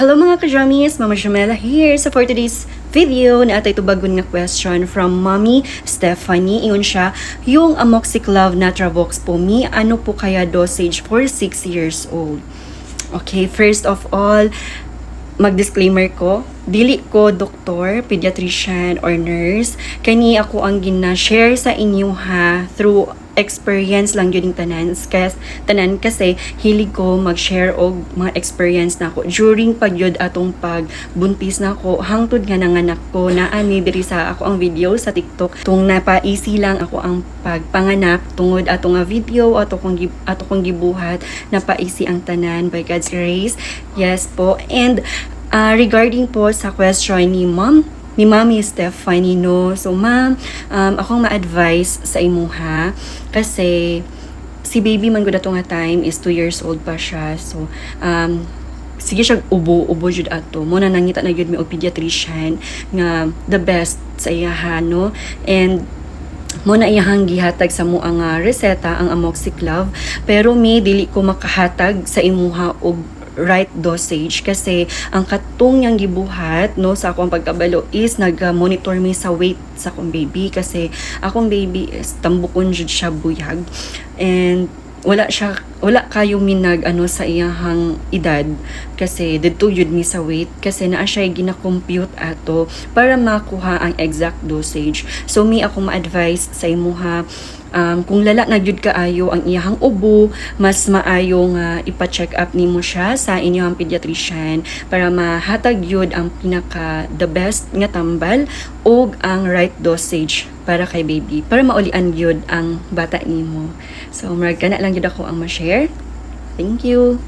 Hello mga kajamis, Mama Jamela here. So for today's video, naatay ito bagon nga question from Mommy Stephanie. Iyon siya, yung Amoxiclav Natravox po mi, ano po kaya dosage for 6 years old? Okay, first of all, mag-disclaimer ko, dili ko doktor, pediatrician, or nurse. Kani ako ang gina-share sa inyo ha, through experience lang yun yung tanan kasi hilig ko mag-share og mga experience na ako during pagyod atong pagbuntis na ako hangtod nga nanganak ko na ani diri sa ako ang video sa TikTok tung napa-easy lang ako ang pagpanganak tungod atong nga video ato kong gibuhat napa-easy ang tanan by God's grace. Yes po. And regarding po sa question ni Mommy Stephanie, no? So, ma'am, akong ma-advise sa imuha kasi si baby man gud ato nga time is 2 years old pa siya. So, sige siya ubo jud ato. Muna nangita na gyud mi og pediatrician nga the best sa iyaha, no? And muna iyahang gihatag sa mo ang reseta ang Amoxiclav, pero mi dili ko makahatag sa imuha og right dosage kasi ang katong yang gibuhat no sa akong pagkabalo is nag-monitor mi sa weight sa akong baby kasi akong baby is tambukon jud siya buyag and wala kayo minag sa iyahang edad kasi didto jud mi sa weight kasi naa siya gina-compute ato para makuha ang exact dosage. So mi ako ma-advise sa imuha kung lala na gyud kaayo ang iyahang ubo, mas maayo nga ipa-check up nimo siya sa inyong pediatrician para mahatag gyud ang pinaka the best nga tambal ug ang right dosage para kay baby para maulian gyud ang bata nimo. So marag kana lang gyud ako ang ma-share. Thank you.